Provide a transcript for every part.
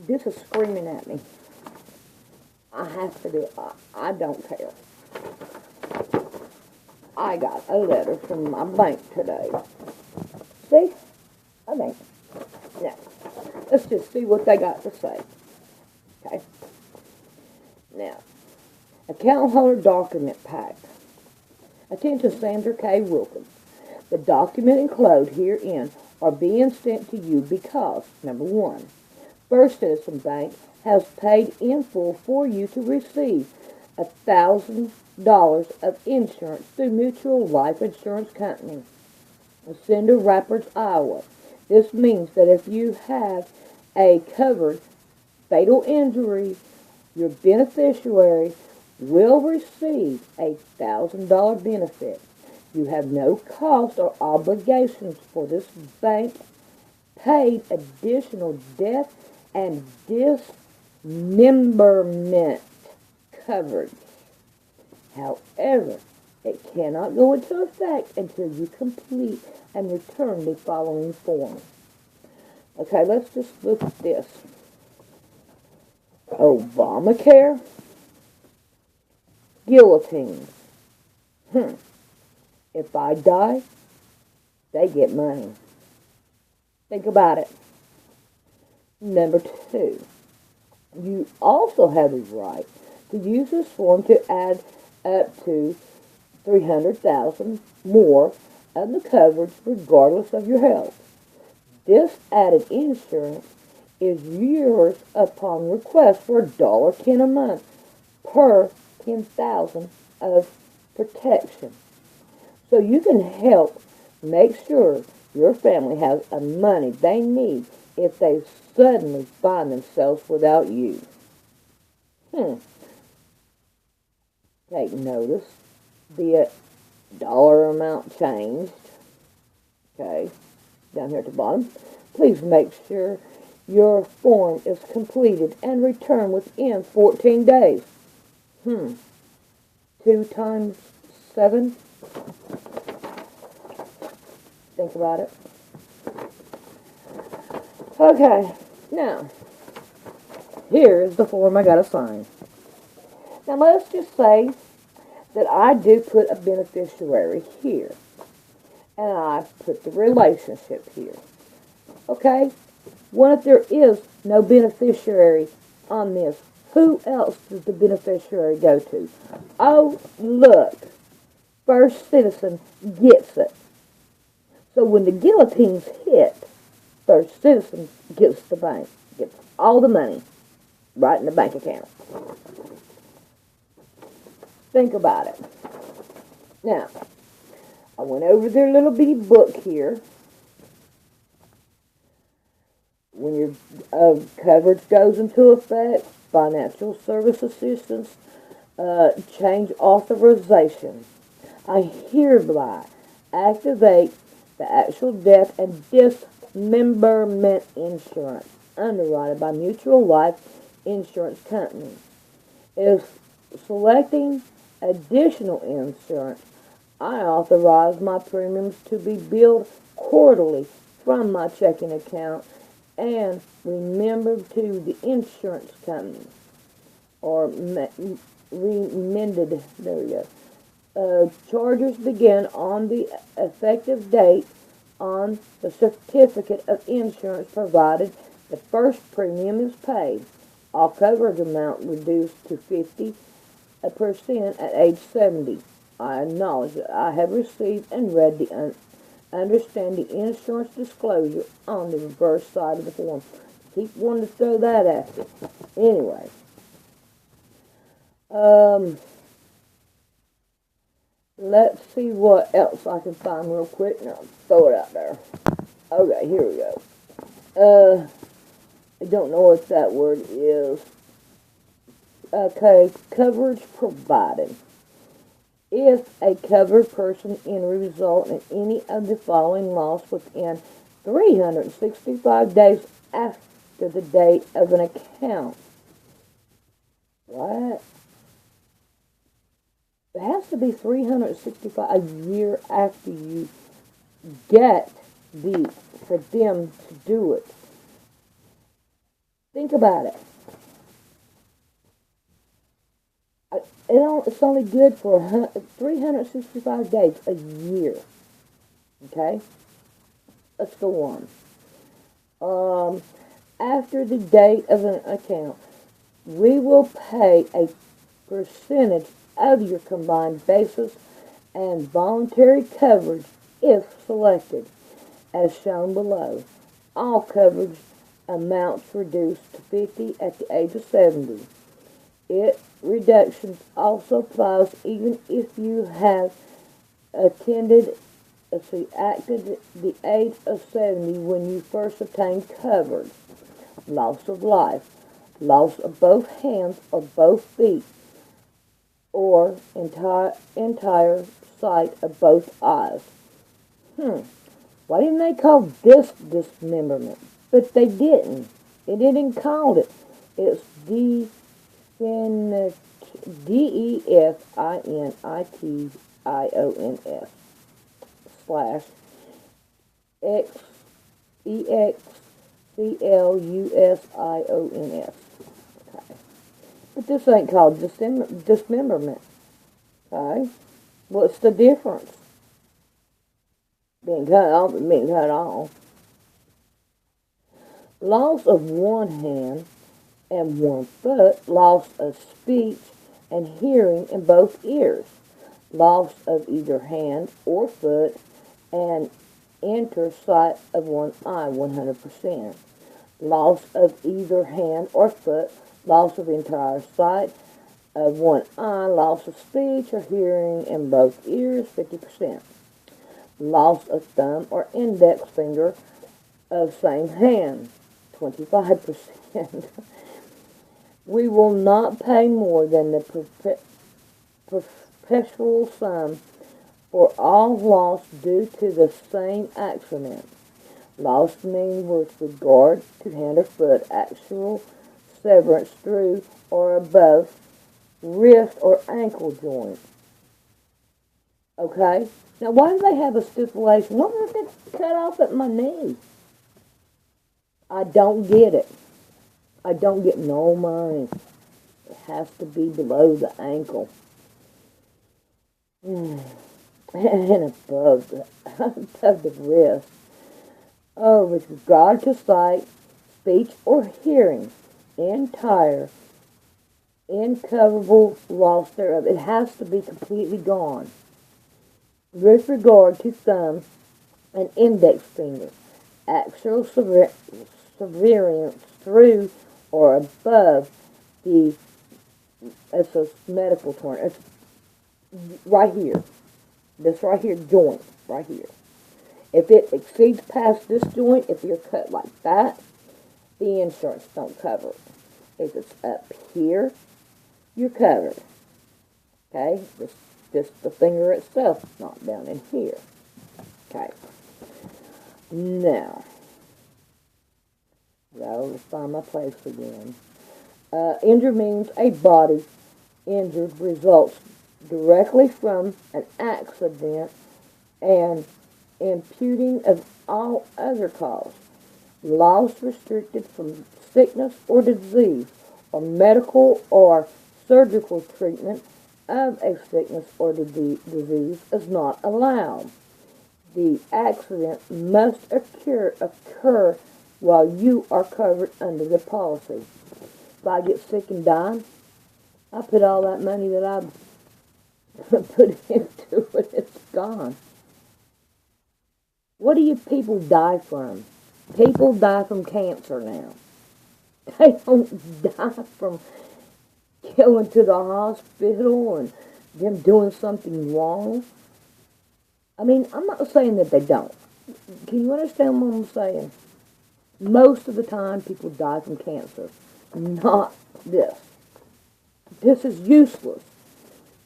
This is screaming at me. I have to do it. I don't care. I got a letter from my bank today. See? I think. Now, let's just see what they got to say. Okay. Now, account holder document pack. Attention Sandra K. Wilkins. The document enclosed herein are being sent to you because, number one, First Citizen Bank has paid in full for you to receive $1,000 of insurance through Mutual Life Insurance Company of Cinder Rapids, Iowa. This means that if you have a covered fatal injury, your beneficiary will receive a $1,000 benefit. You have no cost or obligations for this bank paid additional death and dismemberment coverage. However, it cannot go into effect until you complete and return the following form. Okay, let's just look at this. Obamacare, guillotine. If I die, they get money. Think about it. Number two, you also have the right to use this form to add up to $300,000 more of the coverage regardless of your health. This added insurance is yours upon request for $1.10 a month per $10,000 of protection. So you can help make sure your family has the money they need if they suddenly find themselves without you. Take notice. The dollar amount changed. Okay, down here at the bottom. Please make sure your form is completed and returned within 14 days. 2 times 7. Think about it. Okay, now, here's the form I gotta sign. Now, let's just say that I do put a beneficiary here, and I put the relationship here. Okay? What if there is no beneficiary on this? Who else does the beneficiary go to? Oh, look. First Citizen gets it. So when the guillotines hit, First Citizen gets the bank, gets all the money right in the bank account. Think about it. Now, I went over their little bitty book here. When your coverage goes into effect, financial service assistance, change authorization. I hereby activate the actual death and dismemberment insurance underwritten by Mutual Life Insurance Company. If selecting additional insurance, I authorize my premiums to be billed quarterly from my checking account and remembered to the insurance company or remended. There we go. Charges begin on the effective date on the certificate of insurance provided the first premium is paid. All coverage amount reduced to 50% at age 70. I acknowledge that I have received and read the understand the insurance disclosure on the reverse side of the form. Keep wanting to throw that at you. Anyway. Let's see what else I can find real quick. Now, throw it out there. Okay, here we go. I don't know what that word is. Okay, coverage provided. If a covered person result in any of the following loss within 365 days after the date of an account. What? It has to be 365 a year after you get for them to do it. Think about it. It's only good for 365 days a year. Okay? Let's go on. After the date of an account, we will pay a percentage of your combined basis and voluntary coverage if selected, as shown below. All coverage amounts reduced to 50 at the age of 70. It reductions also applies even if you have acted the age of 70 when you first obtained coverage. Loss of life, loss of both hands or both feet, or entire sight of both eyes. Why didn't they call this dismemberment? But they didn't. It didn't call it. It's definitions slash exexions. Okay. But this ain't called dismemberment. Okay. What's the difference? Being cut off and being cut off. Loss of one hand and one foot, loss of speech and hearing in both ears, loss of either hand or foot, and enter sight of one eye 100%. Loss of either hand or foot, loss of entire sight of one eye, loss of speech or hearing in both ears 50%. Loss of thumb or index finger of same hand 25%. We will not pay more than the perpetual sum for all loss due to the same accident. Loss means with regard to hand or foot, actual severance through or above wrist or ankle joint. Okay? Now, why do they have a stipulation? What if it's cut off at my knee? I don't get it. I don't get no money. It has to be below the ankle. And above the wrist. Oh, with regard to sight, speech, or hearing, entire, incoverable loss thereof. It has to be completely gone. With regard to thumb and index finger, actual severance through or above the, it's a medical term, it's right here, this right here joint, right here. If it exceeds past this joint, if you're cut like that, the insurance don't cover it. If it's up here, you're covered. Okay? Just the finger itself, not down in here. Okay. Now, I'll find my place again. Injured means a body injured results directly from an accident and imputing of all other cause. Loss restricted from sickness or disease, or medical or surgical treatment of a sickness or disease is not allowed. The accident must occur while you are covered under the policy. If I get sick and die, I put all that money that I put into it, it's gone. What do you people die from? People die from cancer now. They don't die from going to the hospital and them doing something wrong. I mean, I'm not saying that they don't. Can you understand what I'm saying? Most of the time, people die from cancer. Not this. This is useless.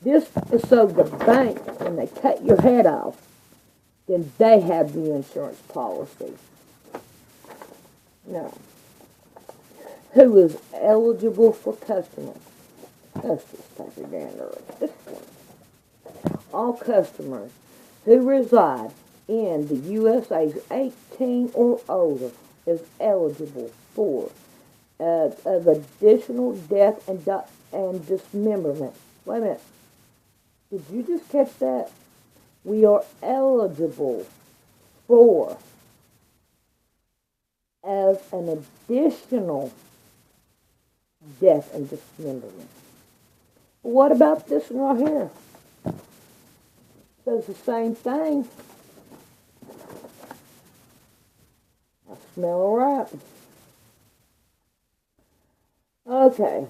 This is so the bank, when they cut your head off, then they have the insurance policy. Now, who is eligible for customer? Let's just take a gander at this one. All customers who reside in the USA 18 or older is eligible for of additional death and dismemberment. Wait a minute. Did you just catch that? We are eligible for as an additional death and dismemberment. What about this one right here? It says the same thing. I smell all right. Okay.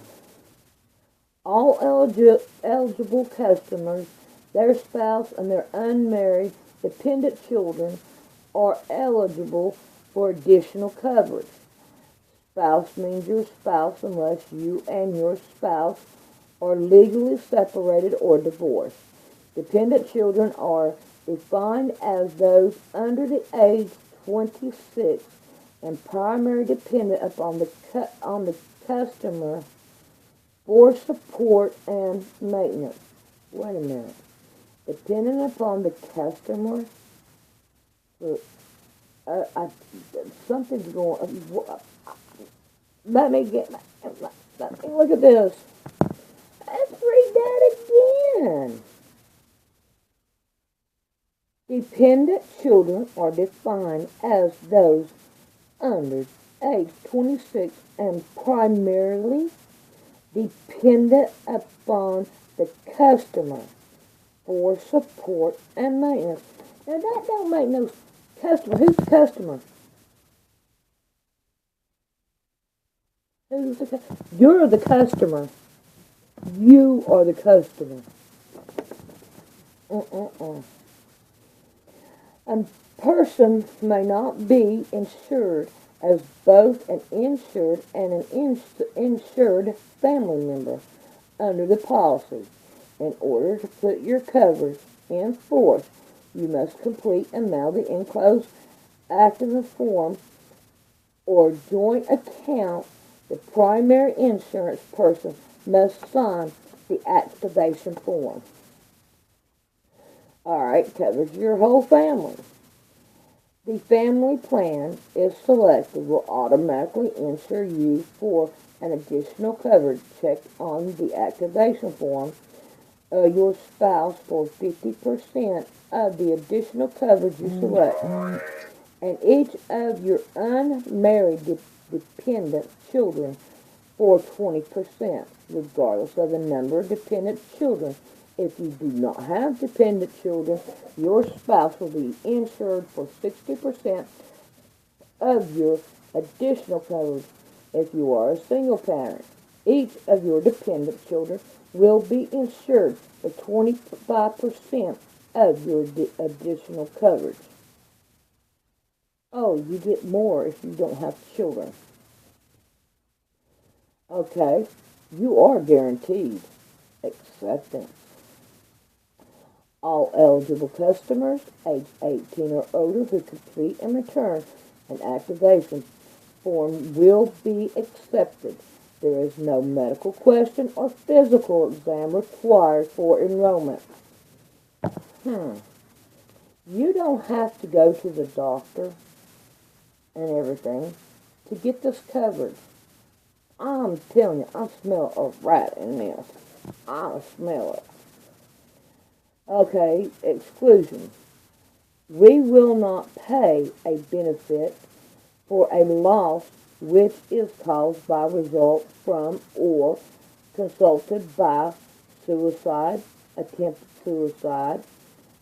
All eligible customers, their spouse, and their unmarried dependent children are eligible for additional coverage. Spouse means your spouse unless you and your spouse are legally separated or divorced. Dependent children are defined as those under the age 26 and primary dependent upon the customer for support and maintenance. Wait a minute. Dependent upon the customer for something's going. Let me look at this. Let's read that again. Dependent children are defined as those under age 26 and primarily dependent upon the customer for support and maintenance. Now that don't make no customer. Who's the customer? Who's the customer? You're the customer. You are the customer. A person may not be insured as both an insured and an insured family member under the policy. In order to put your coverage in force, you must complete and mail the enclosed active form or joint account. The primary insurance person must sign the activation form. Alright, covers your whole family. The family plan, if selected, will automatically insure you for an additional coverage. Check on the activation form your spouse for 50% of the additional coverage you select, and each of your unmarried dependent children for 20%, regardless of the number of dependent children. If you do not have dependent children, your spouse will be insured for 60% of your additional coverage. If you are a single parent, each of your dependent children will be insured for 25% of your additional coverage. Oh, you get more if you don't have children. Okay, you are guaranteed acceptance. All eligible customers age 18 or older who complete and return an activation form will be accepted. There is no medical question or physical exam required for enrollment. You don't have to go to the doctor and everything to get this covered. I'm telling you, I smell a rat in this. I smell it. Okay, exclusion. We will not pay a benefit for a loss which is caused by result from or consulted by suicide, attempted suicide.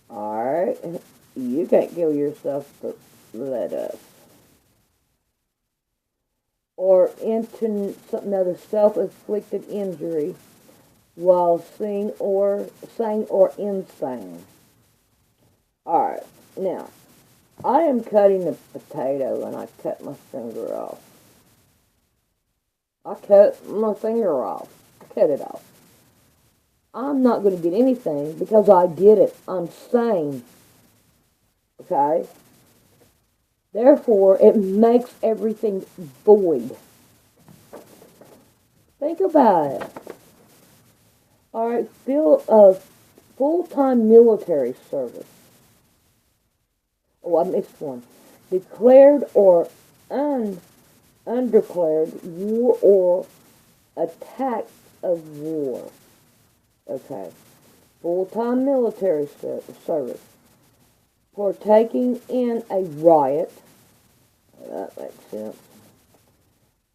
Alright, you can't kill yourself, but let us. Or into another self-inflicted injury while sane or insane. Alright, now, I am cutting a potato and I cut my finger off. I cut my finger off. I cut it off. I'm not going to get anything because I did it. I'm sane. Okay? Therefore, it makes everything void. Think about it. Alright, full-time military service. Oh, I missed one. Declared or undeclared war or attack of war. Okay. Full-time military service. Partaking in a riot. That makes sense.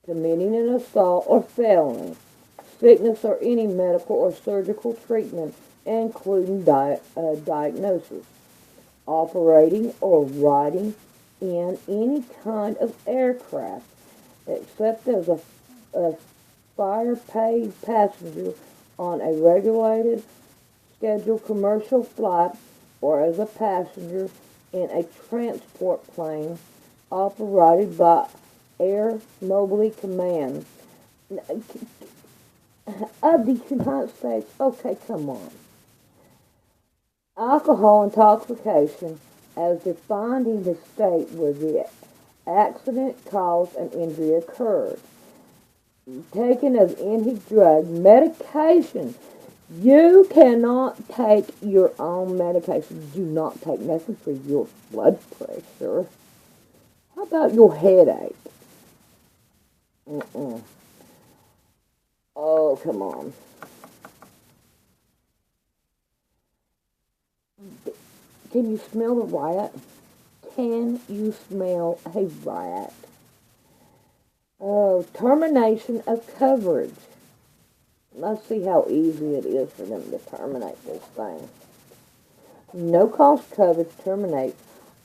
Committing an assault or felony. Sickness or any medical or surgical treatment, including diagnosis. Operating or riding in any kind of aircraft, except as a fire-paid passenger on a regulated scheduled commercial flight or as a passenger in a transport plane operated by Air Mobility Command of the United States. Okay, come on. Alcohol intoxication, as defined in the state where the accident caused an injury occurred. Taking of any drug, medication. You cannot take your own medication. Do not take nothing for your blood pressure. How about your headache? Oh, come on. Can you smell the riot? Can you smell a riot? Oh, termination of coverage. Let's see how easy it is for them to terminate this thing. No cost coverage terminates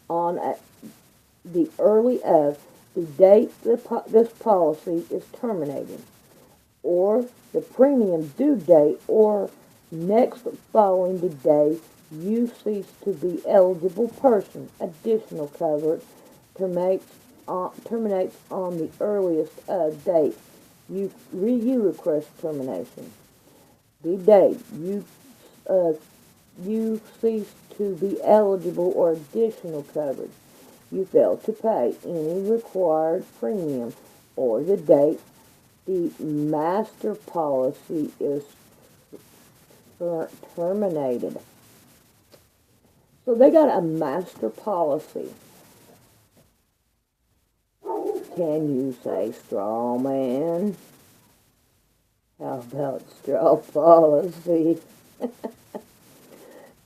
on the early of the date this policy is terminated, or the premium due date, or next following the day you cease to be eligible person. Additional coverage terminates on the earliest date you request termination. The date you cease to be eligible or additional coverage. You fail to pay any required premium, or the date the master policy is terminated. So they got a master policy. Can you say straw man? How about straw policy?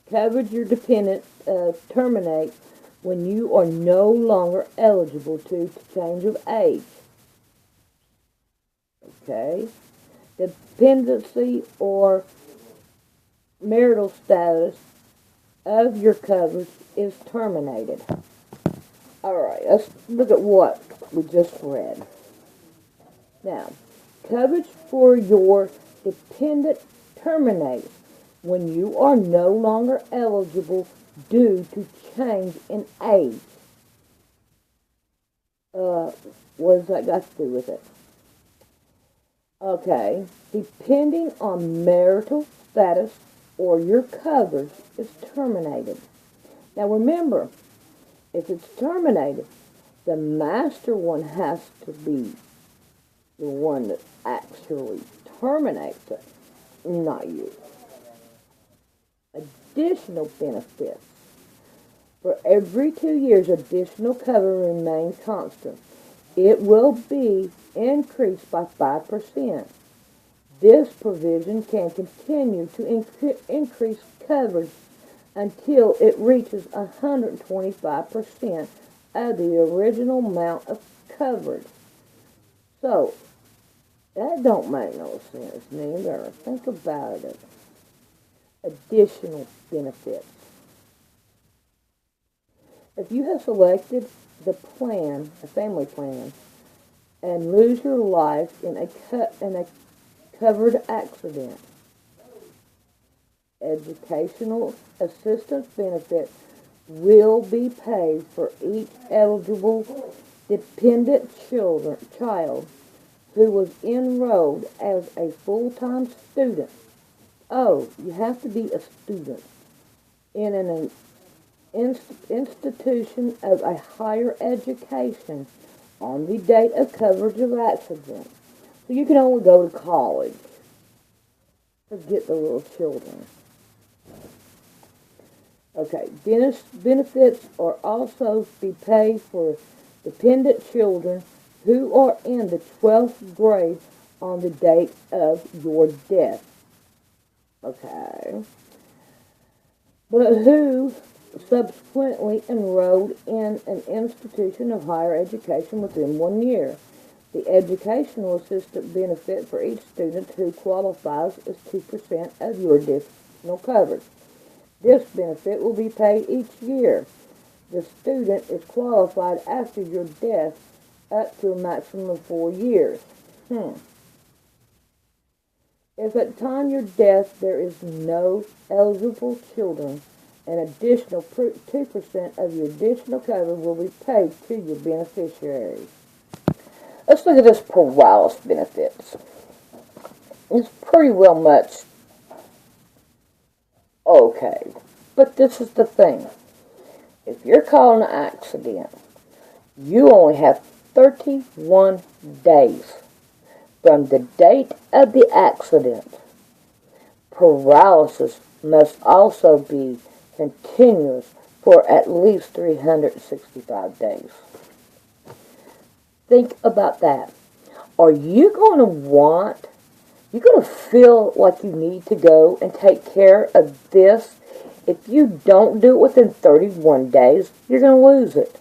Coverage your dependent terminates when you are no longer eligible to change of age. Okay? Dependency or marital status of your coverage is terminated. Alright, let's look at what we just read. Now, coverage for your dependent terminates when you are no longer eligible due to change in age. What has that got to do with it? Okay, depending on marital status or your coverage is terminated. Now remember, if it's terminated, the master one has to be the one that actually terminates it, not you. Additional benefits. For every 2 years, additional cover remains constant. It will be increased by 5%. This provision can continue to increase coverage until it reaches 125% of the original amount of coverage. So, that don't make no sense neither. Think about it. Additional benefits. If you have selected the plan, a family plan, and lose your life in a covered accident, educational assistance benefit will be paid for each eligible dependent child who was enrolled as a full-time student. Oh, you have to be a student in an institution of a higher education on the date of coverage of accident. So you can only go to college. Forget the little children. Okay, benefits are also be paid for dependent children who are in the 12th grade on the date of your death. Okay. But who subsequently enrolled in an institution of higher education within 1 year. The educational assistance benefit for each student who qualifies is 2% of your additional coverage. This benefit will be paid each year. The student is qualified after your death up to a maximum of 4 years. If at the time of your death there is no eligible children, an additional 2% of your additional coverage will be paid to your beneficiaries. Let's look at this paralysis benefits. It's pretty well much okay. But this is the thing. If you're caught in an accident, you only have 31 days from the date of the accident. Paralysis must also be continuous for at least 365 days. Think about that. Are you going to feel like you need to go and take care of this? If you don't do it within 31 days, you're going to lose it.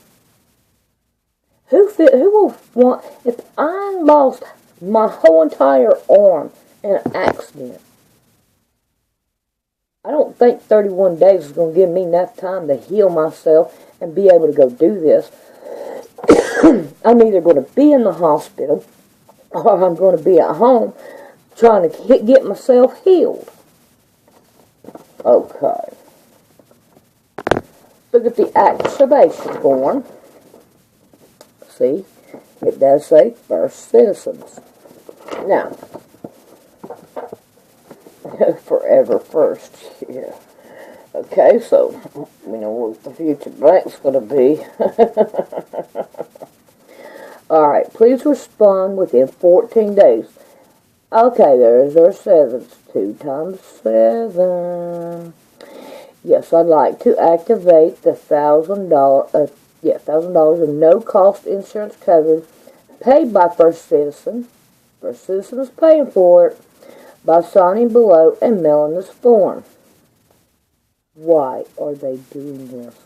Who will want, if I lost my whole entire arm in an accident, I don't think 31 days is going to give me enough time to heal myself and be able to go do this. I'm either going to be in the hospital or I'm going to be at home trying to get myself healed. Okay. Look at the activation form. See, it does say first citizens. Now, forever first, yeah. Okay, so we know what the future bank's going to be. Alright, please respond within 14 days. Okay, there's our sevens. 2 times 7. Yes, I'd like to activate the $1,000 of no-cost insurance coverage paid by First Citizen. First Citizen is paying for it by signing below and mailing this form. Why are they doing this?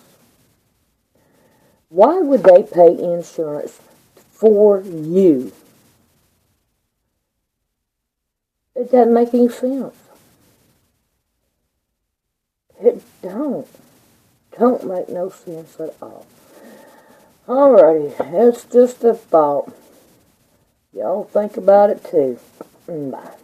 Why would they pay insurance for you? It doesn't make any sense. It don't make no sense at all. Alrighty, it's just a thought. Y'all think about it too. Bye.